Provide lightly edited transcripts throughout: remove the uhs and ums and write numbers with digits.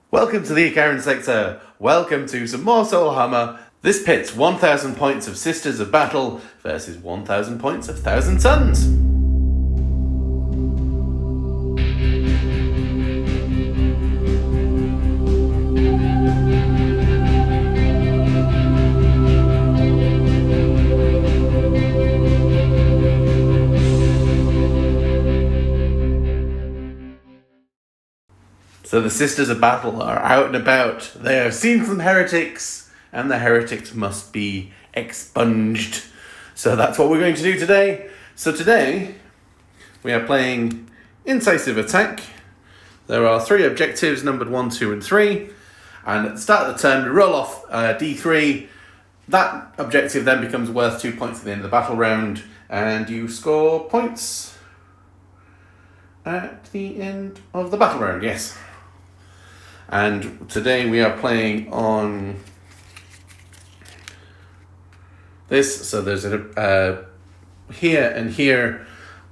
Welcome to the Icaran sector. Welcome to some more Solohammer. This pits 1,000 points of Sisters of Battle versus 1,000 points of Thousand Suns. So the Sisters of Battle are out and about. They have seen some heretics, and the heretics must be expunged. So that's what we're going to do today. So today, we are playing Incisive Attack. There are 3 objectives, numbered 1, 2, and 3. And at the start of the turn, we roll off D3. That objective then becomes worth 2 points at the end of the battle round. And you score points at the end of the battle round, yes. And today we are playing on this. So there's here and here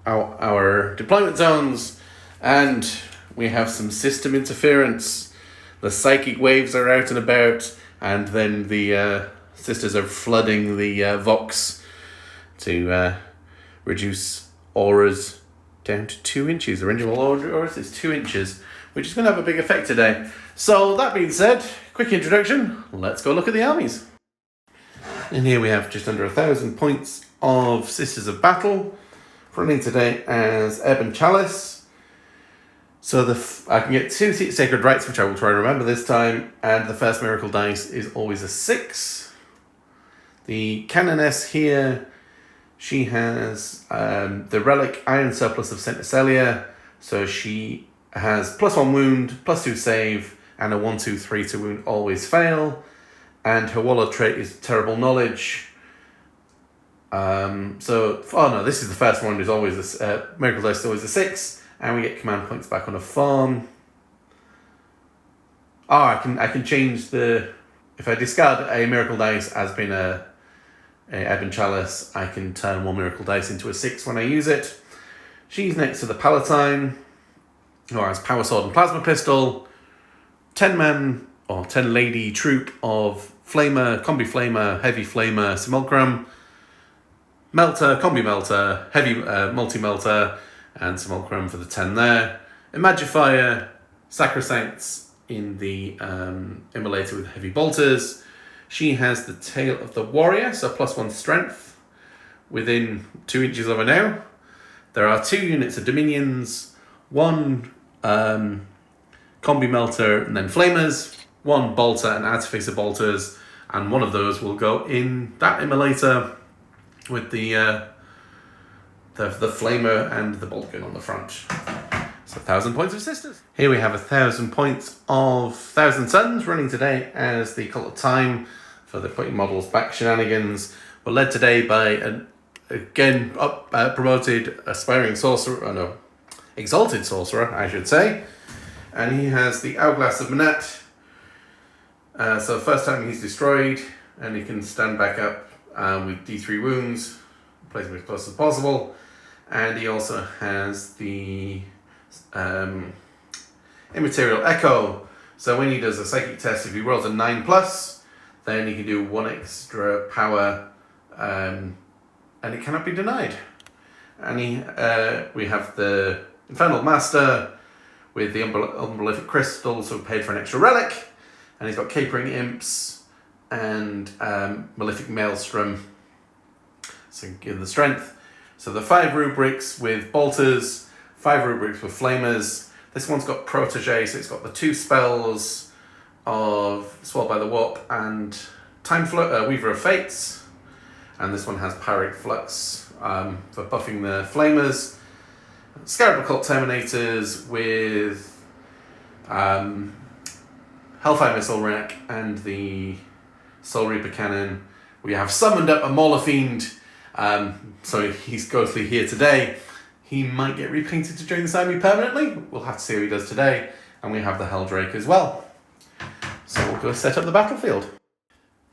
our deployment zones, and we have some system interference. The psychic waves are out and about, and then the sisters are flooding the Vox to reduce auras down to 2 inches. The range of all auras is 2 inches, which is going to have a big effect today. So that being said, quick introduction, let's go look at the armies. And here we have just under 1,000 points of Sisters of Battle, running today as Ebon Chalice. So I can get 2 Sacred Rites, which I will try and remember this time, and the first Miracle Dice is always a 6. The Canoness here, she has the Relic Iron Surplus of St. Celia, so she has +1 wound, +2 save, and a 1/2/3 to wound always fail. And her Wallow trait is Terrible Knowledge. This is the first one. Is always this Miracle Dice is always a 6, and we get command points back on a farm. I can change if I discard a Miracle Dice as being a Ebon Chalice, I can turn 1 Miracle Dice into a 6 when I use it. She's next to the Palatine, who has Power Sword and Plasma Pistol, 10-man or 10-lady troop of Flamer, Combi Flamer, Heavy Flamer, Simulacrum, Melter, Combi Melter, Heavy Multi-Melter, and Simulacrum for the 10 there. Imagifier, Sacrosancts in the Immolator with Heavy Bolters. She has the Tail of the Warrior, so +1 strength within 2 inches of her now. There are 2 units of Dominions, 1 Combi Melter and then Flamers, 1 Bolter and Artificer Bolters, and one of those will go in that Immolator with the Flamer and the Bolt gun on the front. So 1,000 points of Sisters. Here we have 1,000 points of Thousand Suns, running today as the Cult of Time for the putting models back shenanigans. We're led today by promoted aspiring sorcerer, exalted sorcerer, I should say. And he has the Hourglass of Manat. So first time he's destroyed, and he can stand back up with D3 wounds, place him as close as possible. And he also has the Immaterial Echo. So when he does a psychic test, if he rolls a 9+, then he can do 1 extra power, and it cannot be denied. And we have the Infernal Master with the Unprolific Crystal, so paid for an extra relic. And he's got Capering Imps and Malefic Maelstrom, so give the strength. So the 5 rubrics with bolters, 5 rubrics with flamers. This one's got Protege, so it's got the 2 spells of Swallowed by the Warp and Weaver of Fates. And this one has Pyrrhic Flux for buffing the flamers. Scarab Occult Terminators with Hellfire Missile Rack and the Soul Reaper Cannon. We have summoned up a Mauler Fiend, so he's ghostly here today. He might get repainted to join this army permanently. We'll have to see how he does today. And we have the Helldrake as well. So we'll go set up the battlefield.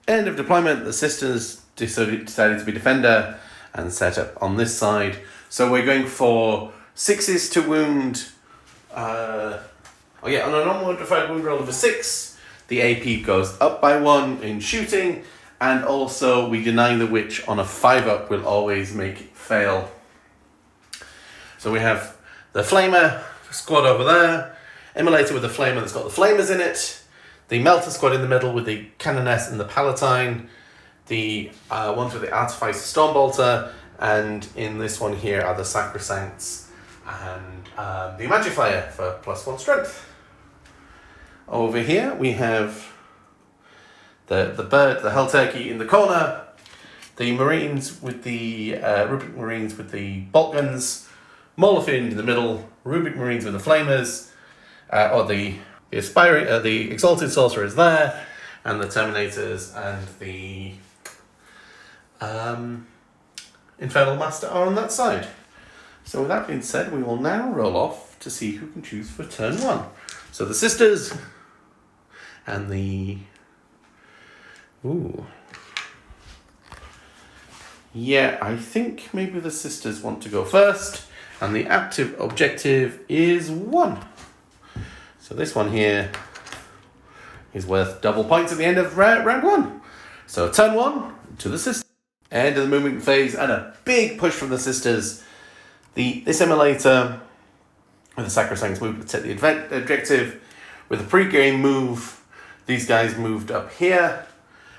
End of deployment. The Sisters decided to be defender and set up on this side. So we're going for 6s to wound Oh yeah, on an unmodified wound roll of a 6, the AP goes up by 1 in shooting, and also we deny the witch on a 5-up will always make it fail. So we have the flamer squad over there, immolator with the flamer that's got the flamers in it, the melter squad in the middle with the canoness and the palatine, the ones with the artificer stormbolter, and in this one here are the sacrosancts and the magifier for +1 strength. Over here we have the bird, the hell turkey in the corner, the marines with the rubric marines with the bolt guns, Molofin in the middle, rubric marines with the flamers, or the exalted sorcerers there, and the terminators and the infernal master are on that side. So with that being said, we will now roll off to see who can choose for turn 1. So the sisters and the... Ooh. Yeah, I think maybe the sisters want to go first, and the active objective is 1. So this one here is worth double points at the end of round 1. So turn 1 to the sisters. End of the movement phase, and a big push from the sisters. This immolator with the sacrosancts moved to take the objective. With a pre-game move, these guys moved up here.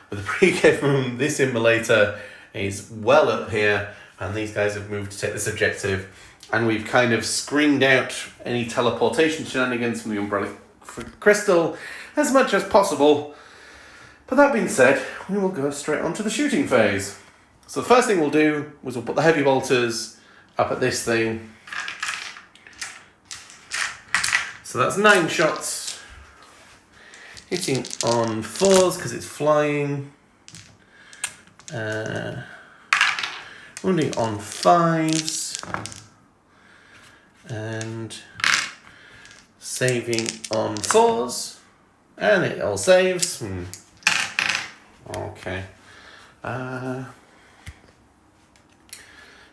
With a pre-game move, this immolator is well up here, and these guys have moved to take this objective. And we've kind of screened out any teleportation shenanigans from the Umbrella Crystal as much as possible. But that being said, we will go straight on to the shooting phase. So the first thing we'll do is we'll put the heavy bolters up at this thing. So that's 9 shots. Hitting on 4s because it's flying. Wounding on 5s. And saving on 4s. And it all saves. Okay.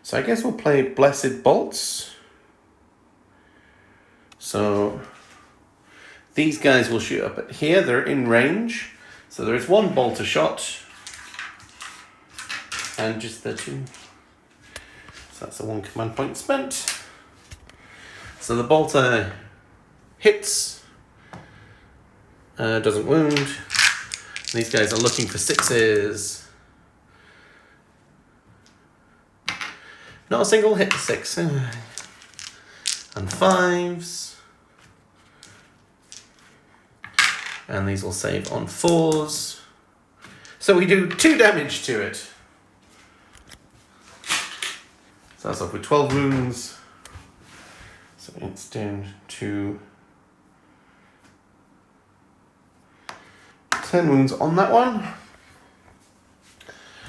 So I guess we'll play Blessed Bolts. So these guys will shoot up at here. They're in range. So there is 1 bolter shot. And just the 2. So that's a 1 command point spent. So the bolter hits. Doesn't wound. These guys are looking for 6s. Not a single hit, 6. And 5s. And these will save on 4s. So we do 2 damage to it. So that's off with 12 wounds. So it's down to 10 wounds on that one.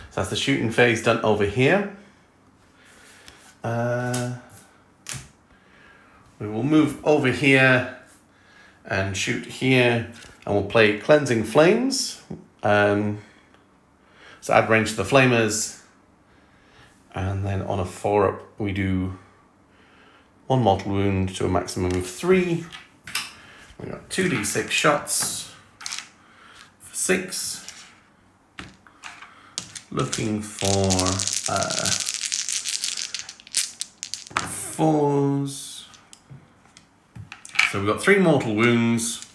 So that's the shooting phase done over here. We will move over here and shoot here, and we'll play Cleansing Flames. So add range to the flamers, and then on a 4-up we do 1 mortal wound to a maximum of 3. We got 2d6 shots for 6. Looking for 4s. So we've got 3 mortal wounds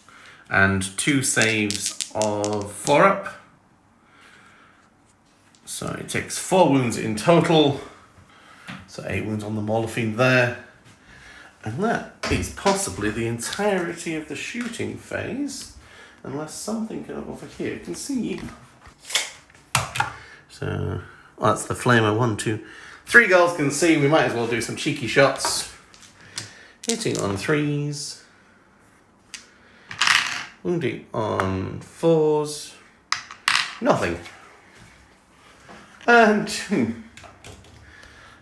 and 2 saves of 4-up. So it takes 4 wounds in total. So 8 wounds on the Molofin there. And that is possibly the entirety of the shooting phase. Unless something over here can see. So that's the flamer. 1, 2, 3 girls can see. We might as well do some cheeky shots. Hitting on 3s. Wounding on 4s. Nothing. And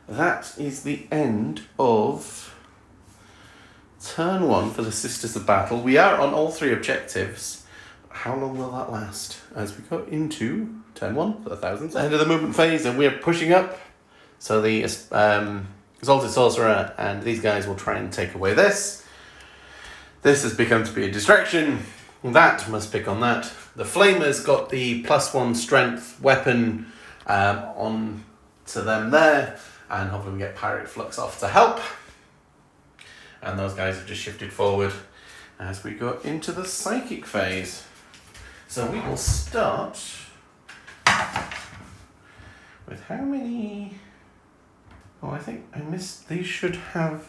that is the end of turn 1 for the Sisters of Battle. We are on all 3 objectives. How long will that last as we go into turn 1 for the thousands? End of the movement phase, and we're pushing up. So the Exalted Sorcerer and these guys will try and take away this. This has become to be a distraction. That must pick on that. The Flamer's got the +1 strength weapon on to them there, and hopefully we get Pirate Flux off to help. And those guys have just shifted forward as we go into the psychic phase. So we will start with how many... Oh, I think I missed... These should have...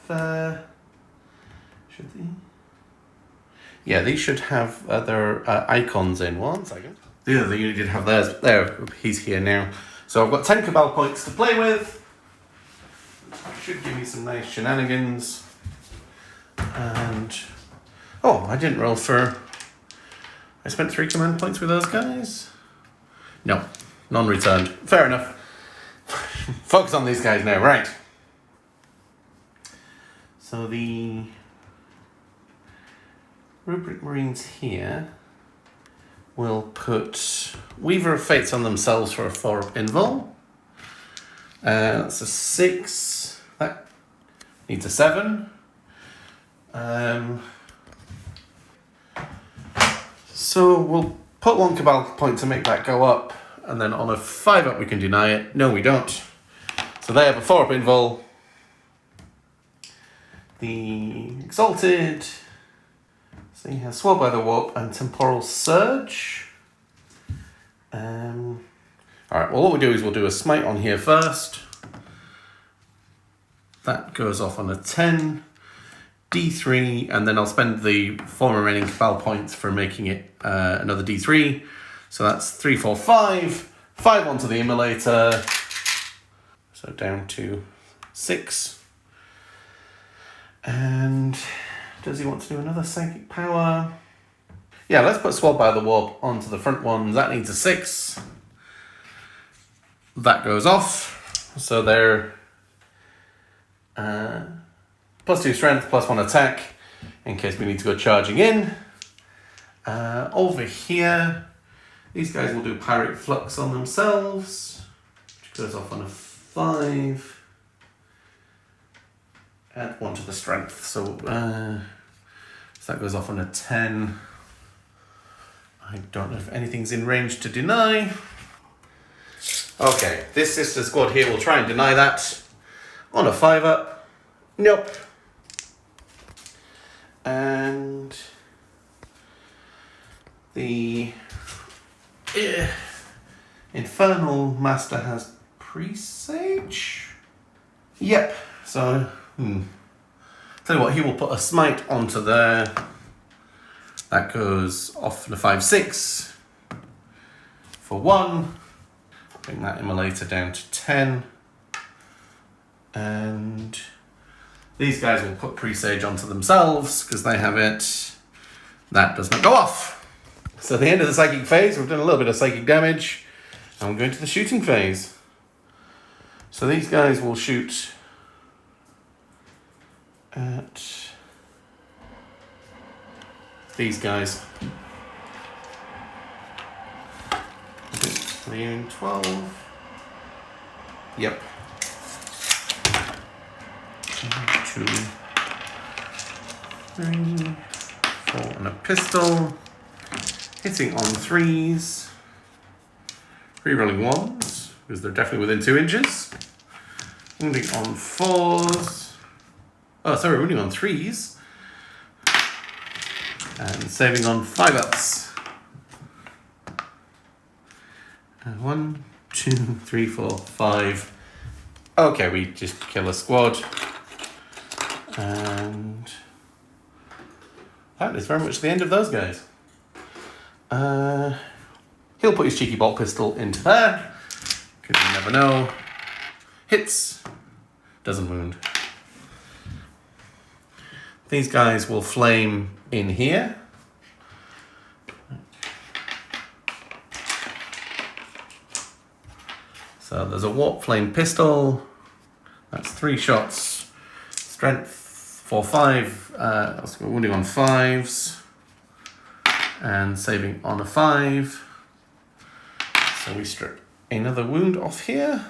Should they? Yeah, these should have their icons in. 1 second. The other unit did have theirs. There, he's here now. So I've got 10 Cabal points to play with. Should give me some nice shenanigans. And... Oh, I didn't roll for... I spent 3 command points with those guys? No, none returned. Fair enough. Focus on these guys now, right. So the Rubric Marines here will put Weaver of Fates on themselves for a 4-up invul. That's a 6. That needs a 7. So we'll put 1 Cabal point to make that go up, and then on a 5-up we can deny it. No, we don't. So they have a 4-up invul. The Exalted, so he has Swelled by the Warp and Temporal Surge. Alright, well what we'll do is we'll do a Smite on here first. That goes off on a 10. D3, and then I'll spend the 4 remaining Cabal points for making it another D3. So that's 3, 4, 5. 5 onto the Immolator. So down to 6. And does he want to do another Psychic Power? Yeah, let's put Swab by the Warp onto the front one. That needs a 6. That goes off. So they're +2 strength, +1 attack, in case we need to go charging in. Over here, these guys will do Pirate Flux on themselves, which goes off on a 5. Add 1 to the strength, so that goes off on a 10. I don't know if anything's in range to deny. Okay, this sister squad here will try and deny that on a 5-up. Nope. And the Infernal Master has Presage? Yep, so tell you what, he will put a Smite onto there. That goes off the 5, 6 for 1. Bring that Immolator down to 10. And these guys will put Presage onto themselves because they have it. That does not go off. So at the end of the psychic phase, we've done a little bit of psychic damage, and we're going to the shooting phase. So these guys will shoot at these guys. 3 and 12. Yep. 2, 3, 4 on a pistol. Hitting on 3s. Rerolling 1s, because they're definitely within 2 inches. Wounding on 4s. Oh, sorry, wounding on 3s. And saving on 5-ups. 1, 2, 3, 4, 5. Okay, we just kill a squad. And that is very much the end of those guys. He'll put his cheeky bolt pistol into there, because you never know. Hits, doesn't wound. These guys will flame in here. So there's a warp flame pistol. That's 3 shots. Strength 4, 5. Wounding on 5s. And saving on a 5. So we strip another wound off here.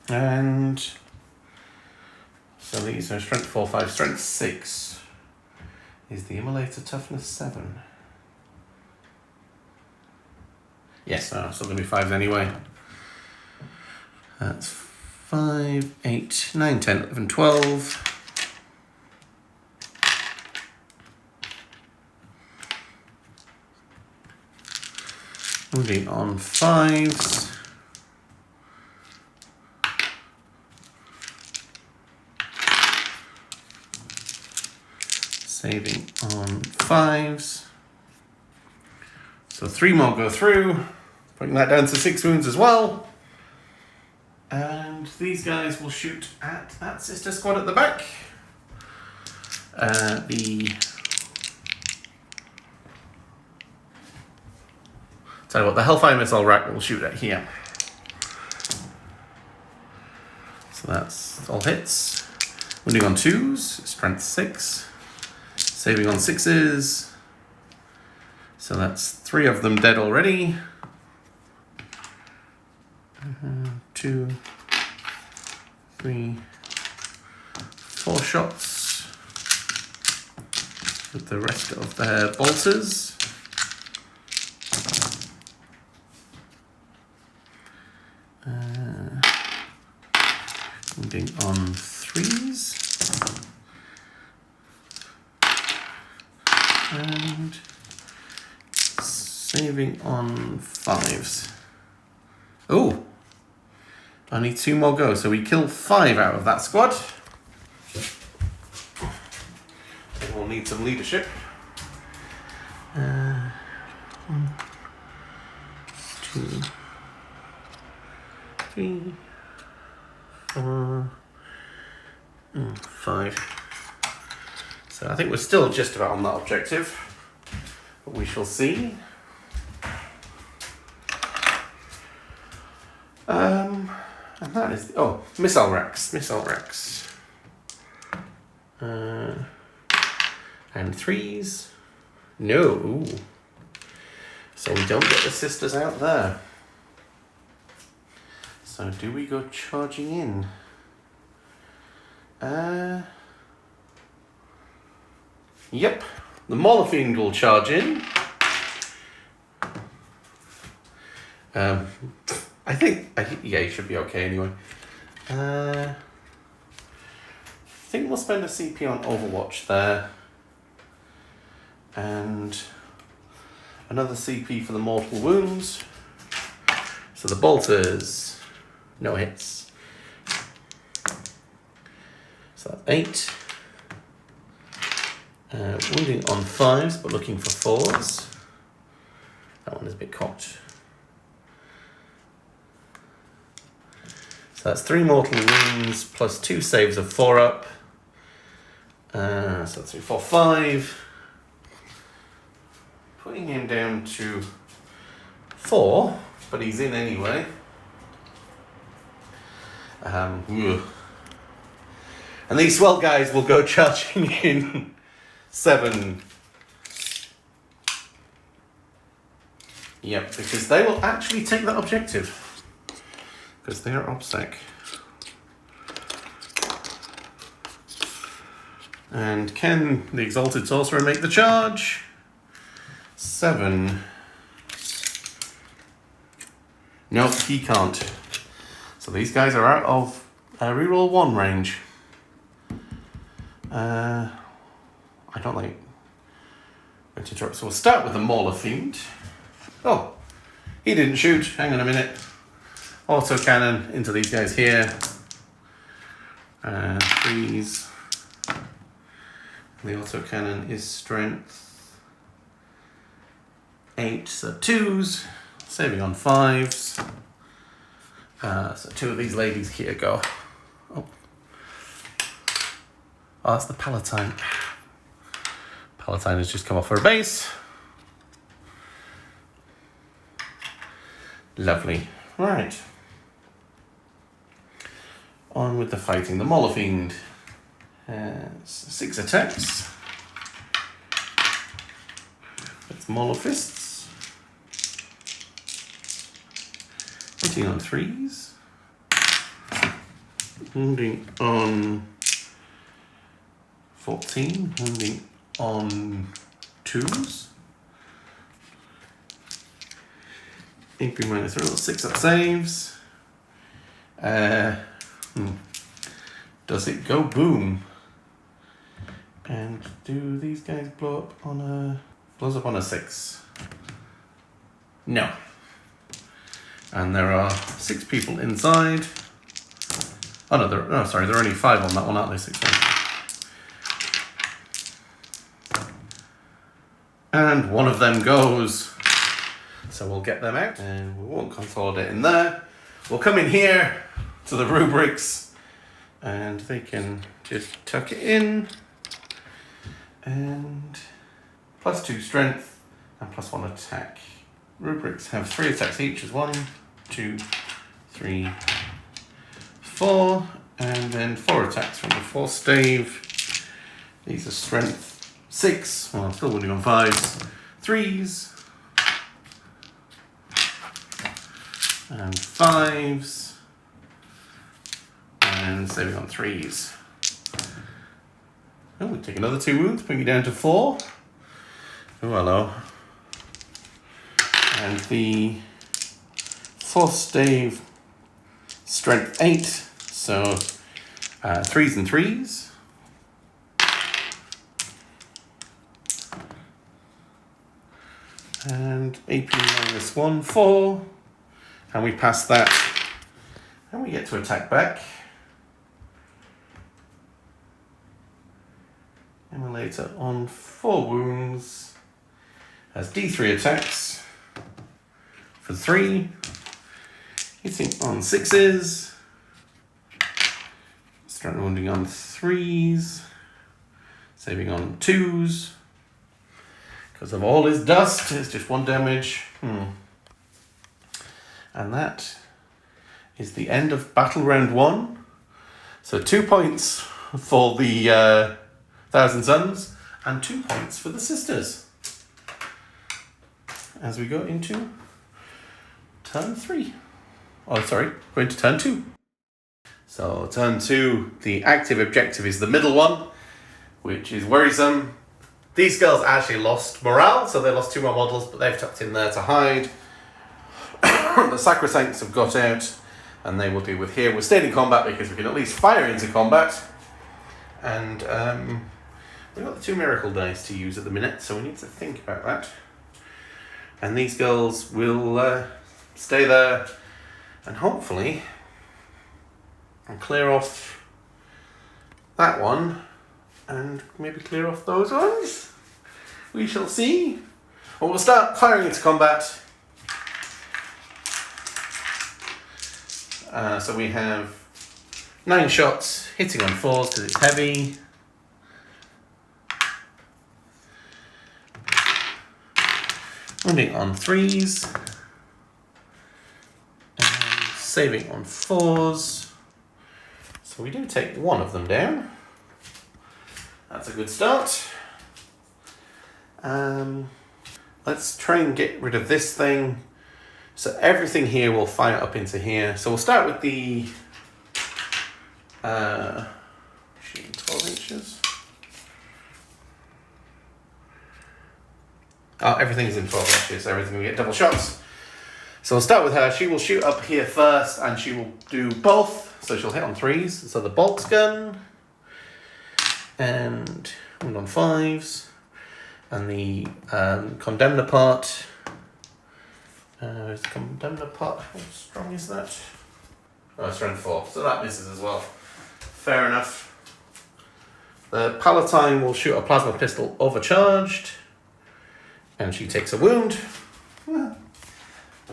And So these are strength 4, 5, strength 6. Is the immolator toughness 7? Yes, so there'll be 5s anyway. That's 5, 8, 9, 10, 11, 12. Moving on 5s. Saving on 5s. So 3 more go through. Putting that down to 6 wounds as well. And these guys will shoot at that sister squad at the back. Tell you what, the Hellfire Missile Rack will shoot at here. So that's all hits. Wounding on 2s, strength 6. Saving on 6s. So that's 3 of them dead already. 2, 3, 4 shots with the rest of their bolters. Moving on 3s. And saving on 5s. Oh! I need 2 more go, so we kill 5 out of that squad. We'll need some leadership. 1, 2, 3, 4, 5. So I think we're still just about on that objective, but we shall see. And that is missile racks. And 3s. No. So we don't get the sisters out there. So do we go charging in? Yep. The Mauler will charge in. I think he should be okay anyway. I think we'll spend a CP on Overwatch there. And another CP for the mortal wounds. So the bolters, no hits. So that's 8. Wounding on 5s, but looking for 4s. That one is a bit cocked. So that's 3 mortal wounds plus 2 saves of 4 up. So 3, 4, 5. Putting him down to 4, but he's in anyway. And these swell guys will go charging in 7. Yep, because they will actually take that objective. Because they are OBSEC. And can the Exalted Sorcerer make the charge? 7. Nope, he can't. So these guys are out of reroll 1 range. I don't like going to drop. So we'll start with the Mauler Fiend. Oh, he didn't shoot. Hang on a minute. Autocannon into these guys here. 3s. The autocannon is strength 8, so 2s. Saving on 5s. So 2 of these ladies here go. Oh, that's the Palatine. Palatine has just come off her base. Lovely. Right. On with the fighting. The Mauler Fiend has 6 attacks. It's Mauler Fists. Hitting on 3s. Wounding on 14, wounding on 2s. AP -3, 6 up saves. Does it go boom? And do these guys blow up on a... blows up on a 6? No. And there are 6 people inside. Oh no, there are only 5 on that one, aren't there? 6. And one of them goes. So we'll get them out and we won't consolidate in there. We'll come in here to the rubrics and they can just tuck it in. And +2 strength and +1 attack. Rubrics have 3 attacks each as 1, 2, 3, 4, and then 4 attacks from the 4th stave. These are strength 6, well I'm still wounding on 5s, 3s, and 5s, and saving on 3s. Oh, we take another 2 wounds, bring it down to 4. Oh, hello. And the 4th stave, strength 8, so 3s and 3s. And AP -1, 4. And we pass that. And we get to attack back. Emulator on 4 wounds. Has D3 attacks. For 3. Hitting on 6s. Start wounding on 3s. Saving on 2s. Because of all his dust, it's just 1 damage. And that is the end of battle round 1. So 2 points for the 1,000 Suns and 2 points for the sisters. As we go into turn 3. Oh, sorry, going to turn 2. So turn 2, the active objective is the middle one, which is worrisome. These girls actually lost morale, so they lost 2 more models, but they've tucked in there to hide. The Sacrosancts have got out, and they will deal with here. We're staying in combat because we can at least fire into combat. And we've got the 2 miracle dice to use at the minute, so we need to think about that. And these girls will stay there and hopefully clear off that one and maybe clear off those ones. We shall see. Well, we'll start firing into combat. So we have 9 shots, hitting on 4s because it's heavy. Wounding on 3s. And saving on 4s. So we do take 1 of them down. That's a good start. Let's try and get rid of this thing. So everything here will fire up into here. So we'll start with the 12 inches. Oh, everything's in 12 inches, so everything will get double shots. So we'll start with her. She will shoot up here first, and she will do both. So she'll hit on 3s. So the bolts gun, and wound on 5s, and the condemner part. Is the condemner part, how strong is that? Oh, it's strength 4, so that misses as well. Fair enough. The Palatine will shoot a plasma pistol overcharged, and she takes a wound. Oh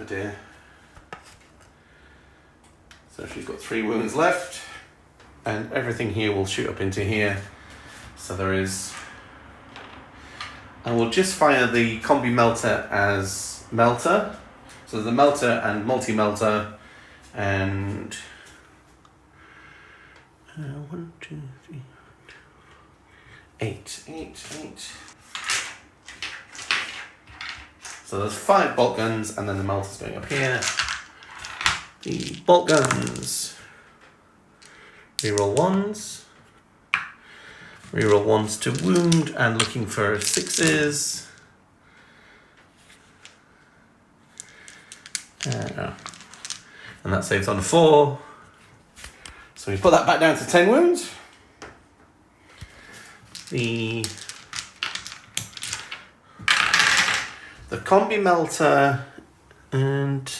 dear. So she's got 3 wounds left, and everything here will shoot up into here. So there is... And we'll just fire the combi melter as melter. So the melter and multi-melter, and 1, 2, 3, 8. So there's 5 bolt guns, and then the melter's going up here. The bolt guns, reroll 1s, Reroll 1s to wound and looking for 6s. And that saves on 4. So we put that back down to 10 wounds. The combi melter and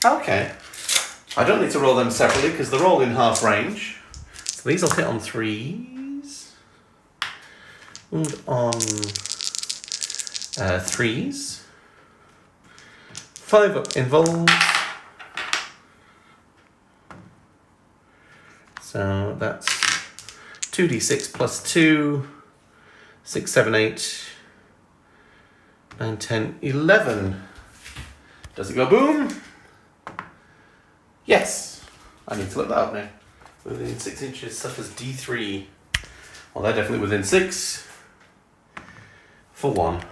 okay. I don't need to roll them separately because they're all in half range. So these will hit on 3s. And on 3s. 5 up involved. So that's 2d6 plus 2. 6, 7, 8. 9, 10, 11. Does it go boom? Yes. I need to look that up now. Within 6 inches suffers D3. Well, they're definitely within 6. For 1.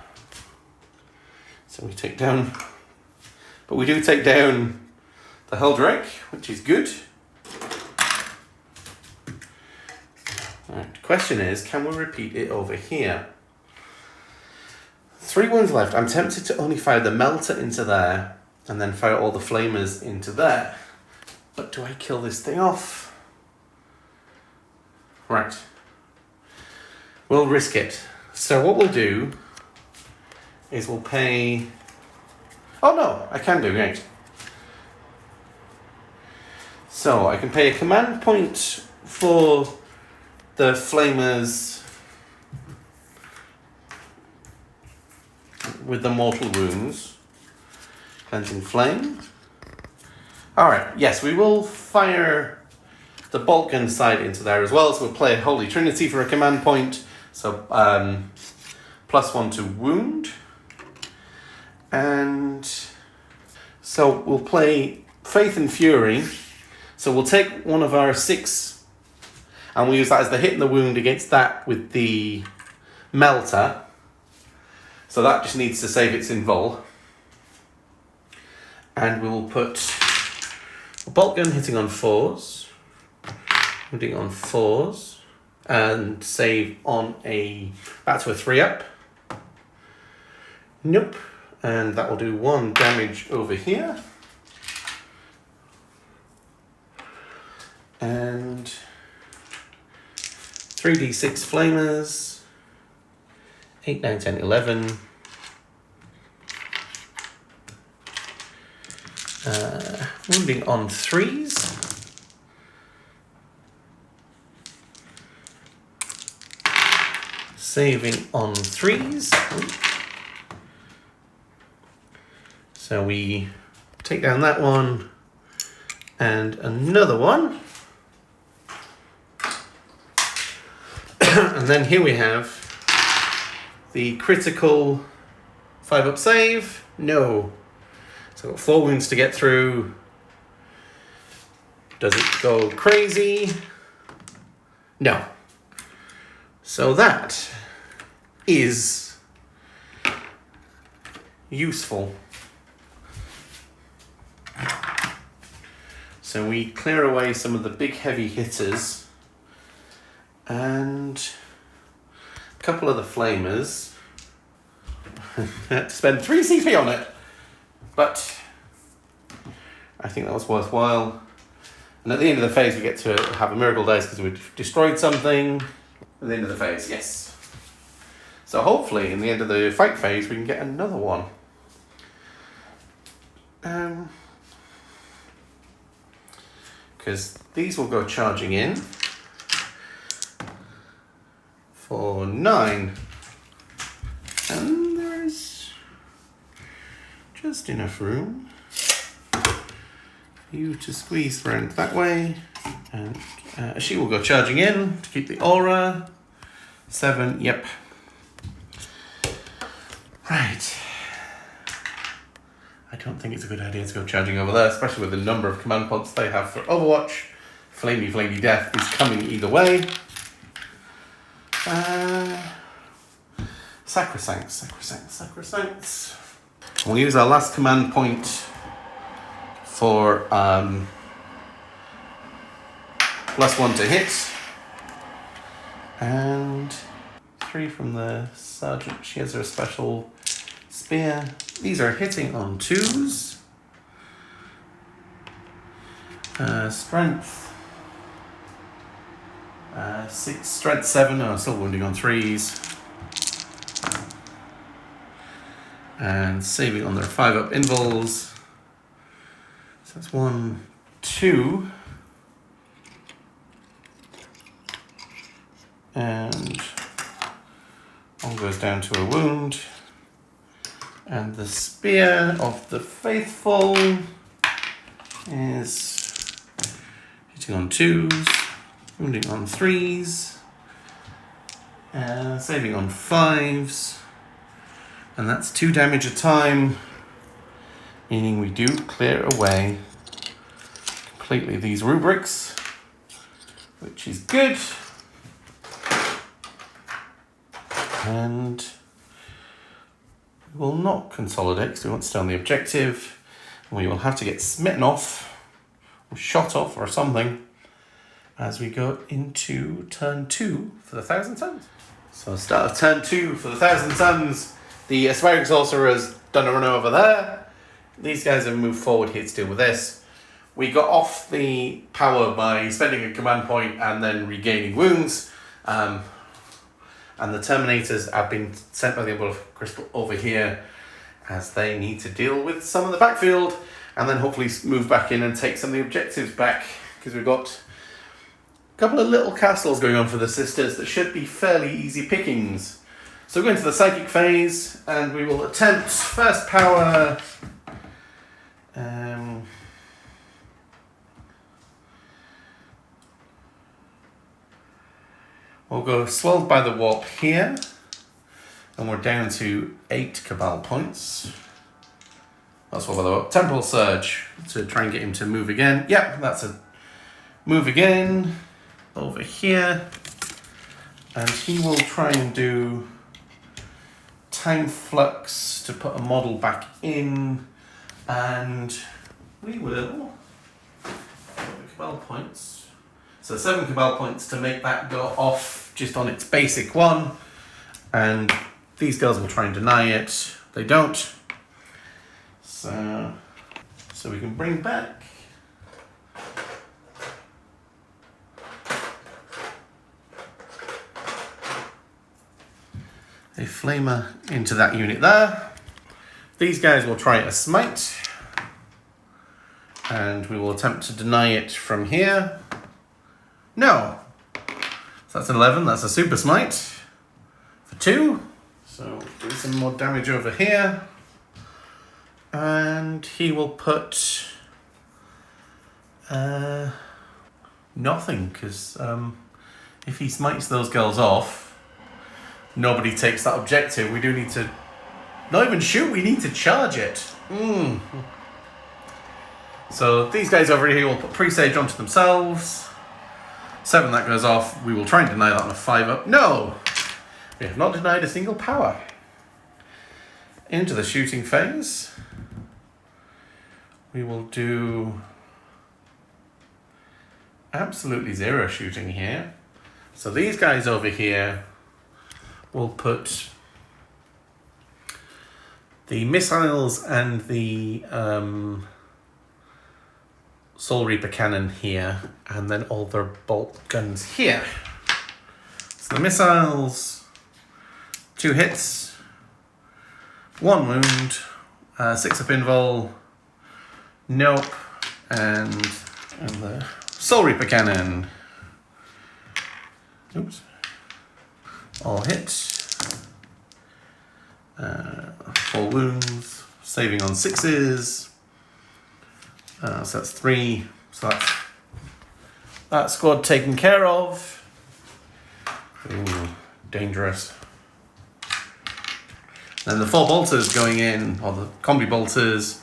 So we take down... But we do take down the Heldrake, which is good. Right, the question is, can we repeat it over here? 3 wounds left. I'm tempted to only fire the melter into there and then fire all the flamers into there. But do I kill this thing off? Right. We'll risk it. So what we'll do is we'll pay... Oh no, I can do, right. So I can pay a command point for the flamers with the mortal wounds. Cleansing flame. Alright, yes, we will fire the bolt gun side into there as well. So we'll play Holy Trinity for a command point. So +1 to wound. And so we'll play Faith and Fury. So we'll take one of our 6 and we'll use that as the hit and the wound against that with the melter. So that just needs to save its invul. And we'll put a bolt gun hitting on 4s, hitting on 4s, and save on back to a 3-up. Nope. And that will do 1 damage over here. And 3d6 flamers. 8, 9, 10, 11. Wounding on 3s. Saving on 3s. So we take down that one and another one. And then here we have the critical 5-up save. No. So 4 wounds to get through. Does it go crazy? No. So that is useful. So we clear away some of the big heavy hitters and a couple of the flamers. Had to spend 3 CP on it, but I think that was worthwhile. And at the end of the phase we get to have a miracle dice because we've destroyed something. At the end of the phase, yes. So hopefully in the end of the fight phase we can get another one. Because these will go charging in for 9. And there's just enough room for you to squeeze around that way. And she will go charging in to keep the aura. 7, yep. Right. I don't think it's a good idea to go charging over there, especially with the number of command pods they have for Overwatch. Flamey death is coming either way. Sacrosanct. We'll use our last command point for +1 to hit. And 3 from the sergeant. She has her special spear. These are hitting on 2s. Strength 6, strength 7. Oh, still wounding on 3s. And saving on their 5-up invols. So that's 1, 2. And one goes down to a wound. And the Spear of the Faithful is hitting on 2s, wounding on 3s, and saving on 5s. And that's 2 damage a time, meaning we do clear away completely these rubrics, which is good. And we will not consolidate because we want to stay on the objective. We will have to get smitten off or shot off or something as we go into turn 2 for the 1,000 Suns. So start of turn 2 for the 1,000 Suns. The Aspiring Sorcerer has done a run over there. These guys have moved forward here to deal with this. We got off the power by spending a command point and then regaining wounds. And the Terminators have been sent by the Umbrella Crystal over here as they need to deal with some of the backfield and then hopefully move back in and take some of the objectives back, because we've got a couple of little castles going on for the sisters that should be fairly easy pickings. So we're going to the psychic phase and we will attempt first power. We'll go Swelled by the Warp here, and we're down to 8 Cabal points. That's Swelled by the Warp. Temporal Surge to try and get him to move again. Yep, that's a move again over here. And he will try and do Time Flux to put a model back in, and we will Cabal points. So 7 Cabal points to make that go off just on its basic one. And these girls will try and deny it. They don't. So we can bring back a Flamer into that unit there. These guys will try a Smite. And we will attempt to deny it from here. No. So that's an 11. That's a Super Smite for 2. So do some more damage over here. And he will put nothing, because if he smites those girls off, nobody takes that objective. We do need to not even shoot, we need to charge it. So these guys over here will put Presage onto themselves. 7, that goes off. We will try and deny that on a 5-up. No! We have not denied a single power. Into the shooting phase. We will do absolutely 0 shooting here. So these guys over here will put the missiles and the Soul Reaper cannon here, and then all their bolt guns here. So the missiles, 2 hits, 1 wound, 6 up invul, nope, and the Soul Reaper cannon. Oops. All hits. 4 wounds, saving on 6s. So that's 3. So that's that squad taken care of. Ooh, dangerous. Then the 4 bolters going in, or the combi bolters,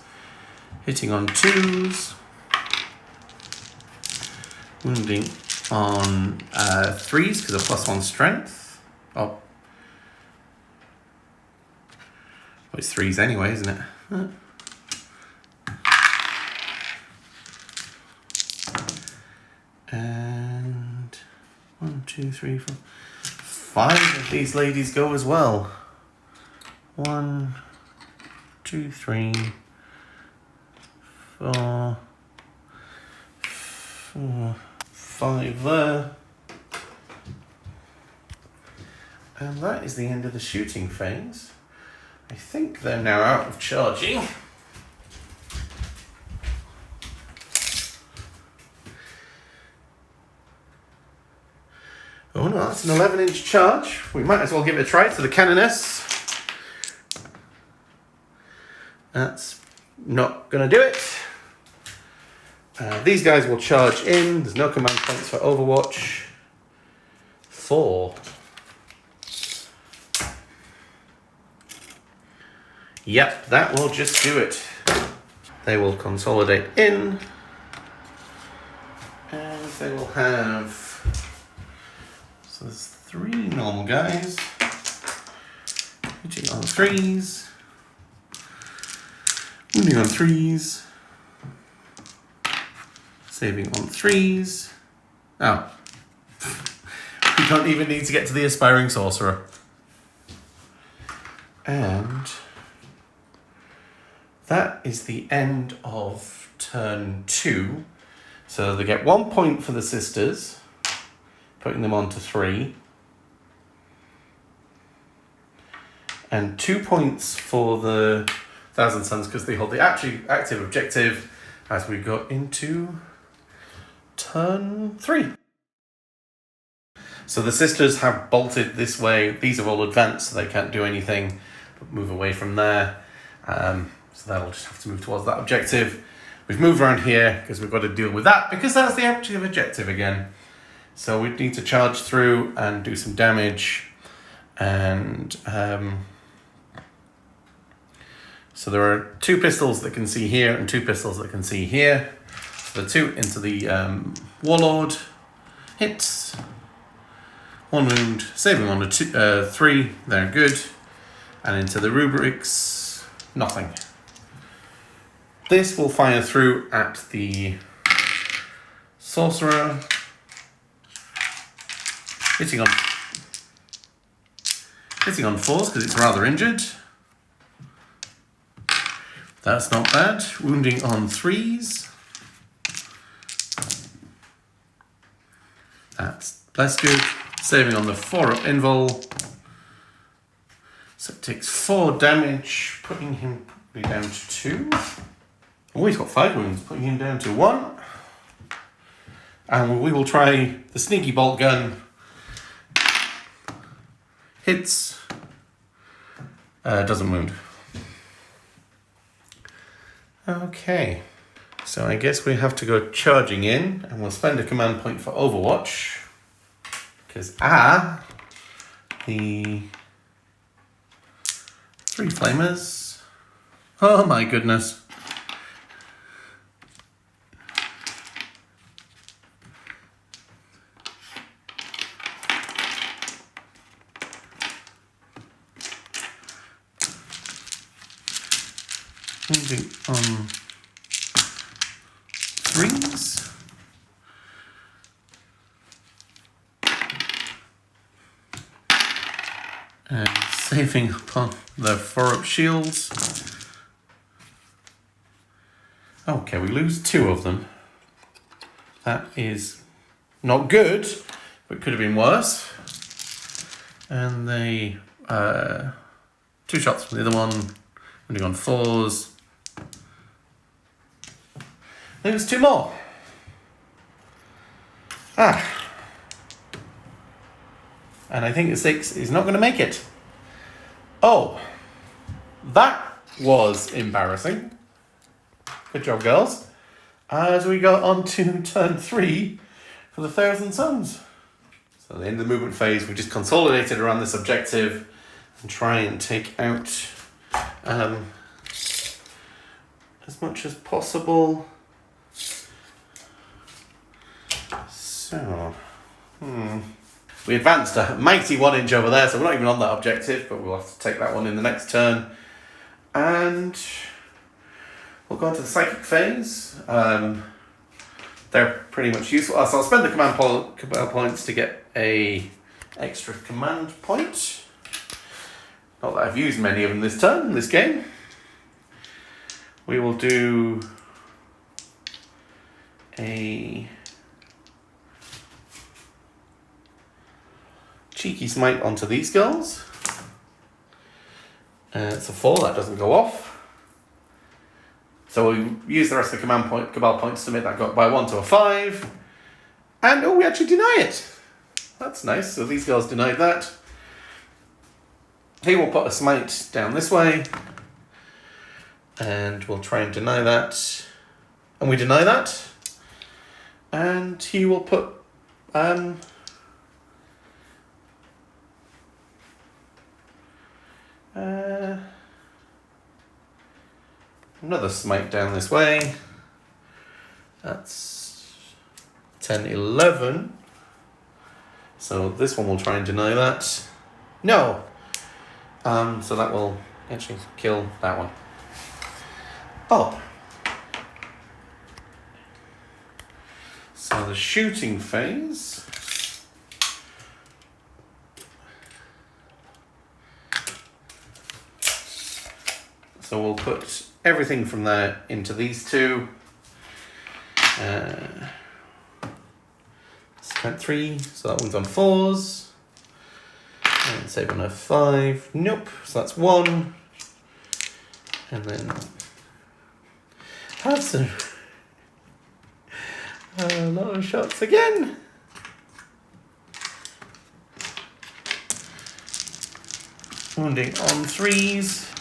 hitting on 2s. Wounding on 3s because of +1 strength. Oh, it's 3s anyway, isn't it? And 1, 2, 3, 4, 5 of these ladies go as well. 1, 2, 3, 4, 5 there. And that is the end of the shooting phase. I think they're now out of charging. Oh no, that's an 11-inch charge. We might as well give it a try to the Canoness. That's not going to do it. These guys will charge in. There's no command points for Overwatch. 4. Yep, that will just do it. They will consolidate in. And they will have... So there's 3 normal guys. Hitting on 3s. Wounding on 3s. Saving on 3s. Oh. We don't even need to get to the Aspiring Sorcerer. And that is the end of turn 2. So they get 1 point for the sisters, putting them on to 3. And 2 points for the Thousand Suns because they hold the active objective as we go into turn 3. So the sisters have bolted this way. These are all advanced, so they can't do anything but move away from there. So they'll just have to move towards that objective. We've moved around here because we've got to deal with that because that's the active objective again. So we need to charge through and do some damage. And so there are 2 pistols that can see here and 2 pistols that can see here. So the 2 into the Warlord. Hits. 1 wound. Saving on the 3. They're good. And into the Rubrics. Nothing. This will fire through at the Sorcerer. Hitting on 4s because it's rather injured. That's not bad. Wounding on 3s. That's good. Saving on the 4-up invul. So it takes 4 damage, putting him probably down to 2. Oh, he's got 5 wounds, putting him down to 1. And we will try the sneaky bolt gun. Hits. Doesn't wound. Okay. So I guess we have to go charging in, and we'll spend a command point for Overwatch. Because the 3 flamers. Oh my goodness. Moving on 3s. And saving upon the 4-up shields. Okay, we lose 2 of them. That is not good, but could have been worse. And they 2 shots from the other one. Only on 4s. There's 2 more. And I think the 6 is not going to make it. Oh, that was embarrassing. Good job, girls. As we go on to turn 3 for the Thousand Suns. So at the end of the movement phase, we just consolidated around this objective and try and take out as much as possible. So, we advanced a mighty 1 inch over there, so we're not even on that objective, but we'll have to take that one in the next turn. And We'll go into the psychic phase. They're pretty much useful. So I'll spend the command points to get a extra command point. Not that I've used many of them this turn, this game. We will do a cheeky smite onto these girls. It's a 4, that doesn't go off. So we use the rest of the cabal points to make that go up by 1 to a 5. And oh, we actually deny it. That's nice. So these girls denied that. He will put a smite down this way. And we'll try and deny that. And we deny that. And he will put another smite down this way. That's 10, 11. So this one will try and deny that. No! So that will actually kill that one. Oh. So the shooting phase. So we'll put everything from there into these two. Strength 3, so that one's on 4s. And save on a 5. Nope, so that's 1. And then have some a lot of shots again. Wounding on 3s.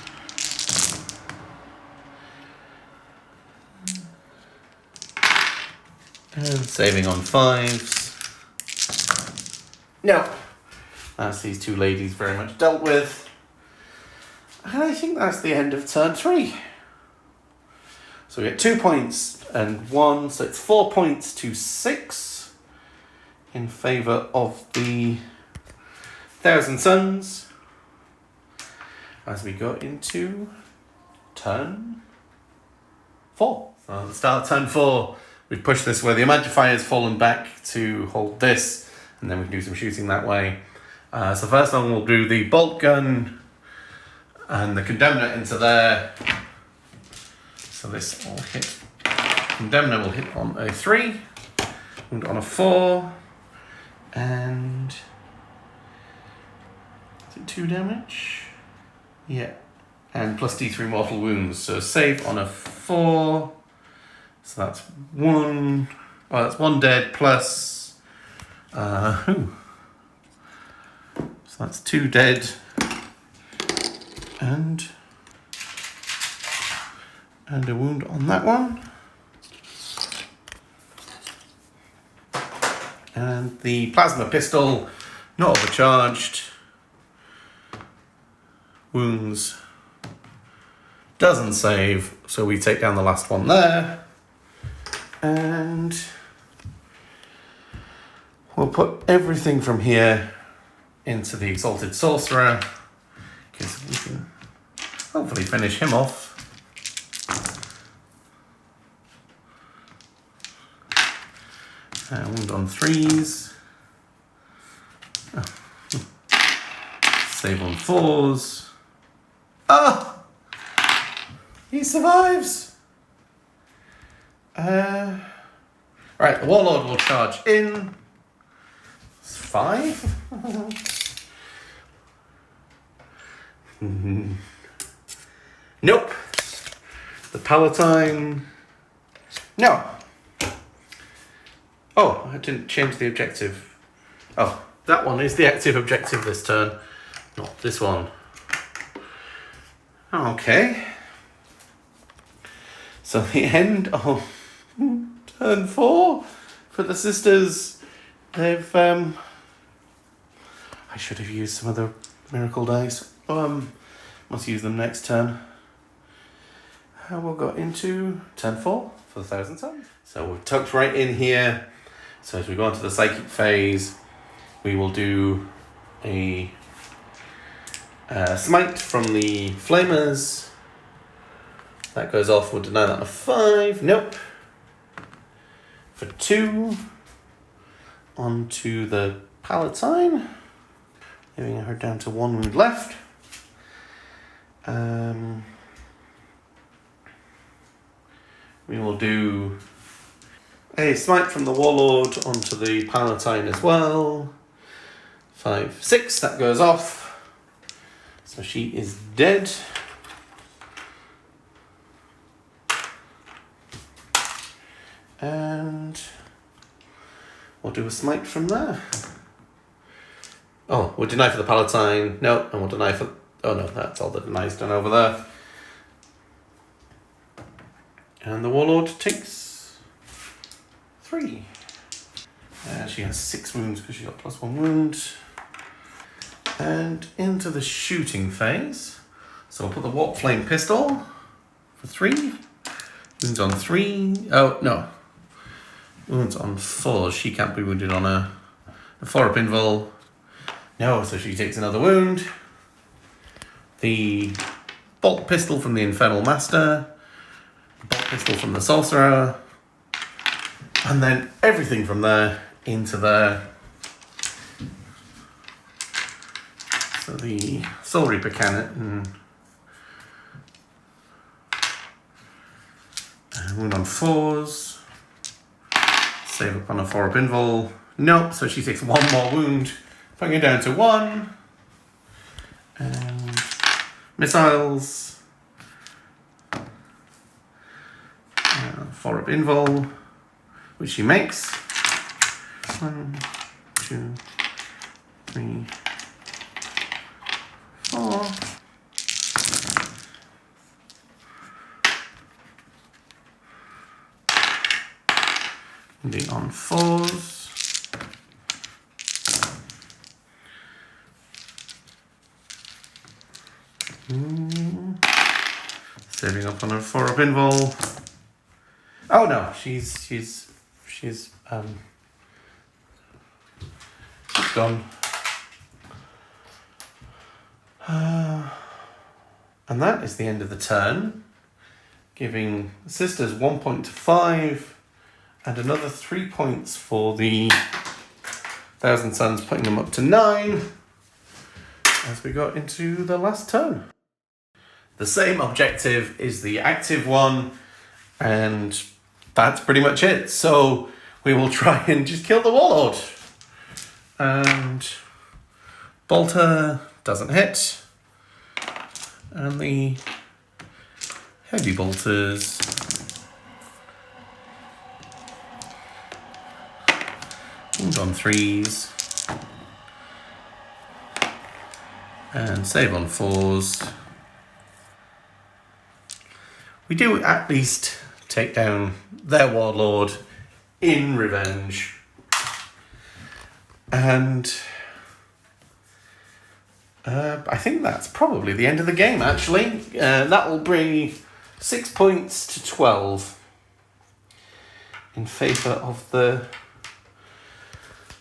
And saving on 5s. No. That's these two ladies very much dealt with. And I think that's the end of turn 3. So we get 2 points and 1, so it's 4 points to 6 in favour of the Thousand Suns as we go into turn 4. So at the start of turn 4, we push this where the Magnifier has fallen back to hold this, and then we can do some shooting that way. So first one we'll do the bolt gun and the Condemner into there. So this will hit, Condemner will hit on a 3, and on a 4, and is it 2 damage? Yeah, and plus D3 mortal wounds. So save on a 4, so that's 1, oh that's 1 dead plus, so that's 2 dead, and a wound on that one. And the plasma pistol, not overcharged. Wounds doesn't save, so we take down the last one there. And we'll put everything from here into the Exalted Sorcerer, because we can hopefully finish him off. Wound on 3s. Oh. Save on 4s. Oh! He survives! Right, the Warlord will charge in. It's 5. Nope. The Palatine. No. Oh, I didn't change the objective. Oh, that one is the active objective this turn, not this one. Okay. So the end of turn 4 for the sisters. They've I should have used some of the miracle dice. Must use them next turn. And we'll go into turn 4 for the Thousand Suns. So we've tucked right in here. So as we go into the psychic phase, we will do a smite from the flamers That goes off. We'll deny that on a 5. Nope. For 2. Onto the Palatine. Leaving her down to 1 wound left. We will do a smite from the Warlord onto the Palatine as well. 5, 6. That goes off. So she is dead. And we'll do a smite from there. Oh, we'll deny for the Palatine. No, and we'll deny for... Oh no, that's all the denies done over there. And the Warlord takes 3. And she has 6 wounds because she got +1 wound. And into the shooting phase. So we'll put the Warp Flame Pistol for 3. Wounds on 3. Oh, no. Wounds on 4. She can't be wounded on a 4-up invul. No, so she takes another wound. The Bolt Pistol from the Infernal Master. Bolt Pistol from the Sorcerer. And then everything from there into there. So the Soul Reaper cannon. Wound on 4s. Save up on a 4-up invul. Nope, so she takes 1 more wound. Putting it down to 1. And missiles. 4-up invul, which she makes. 1, 2, 3, 4. Ending on 4s. Saving up on her 4-up invul. Oh no, she's gone. And that is the end of the turn, giving the sisters 1 point to 5, and another 3 points for the Thousand Suns, putting them up to 9 as we got into the last turn. The same objective is the active one, and that's pretty much it. So we will try and just kill the Warlord. And Bolter doesn't hit. And the heavy bolters wound on 3s. And save on 4s. We do at least take down their Warlord in revenge. And I think that's probably the end of the game, actually. That will bring 6 points to 12 in favour of the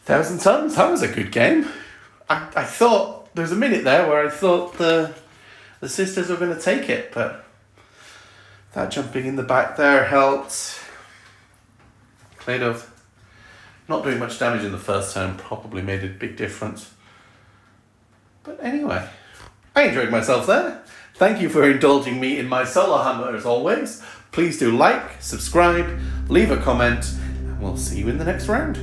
Thousand Suns. That was a good game. I thought, there was a minute there where I thought the sisters were going to take it, but that jumping in the back there helped. Cladov not doing much damage in the first turn probably made a big difference. But anyway, I enjoyed myself there. Thank you for indulging me in my Solohammer as always. Please do like, subscribe, leave a comment, and we'll see you in the next round.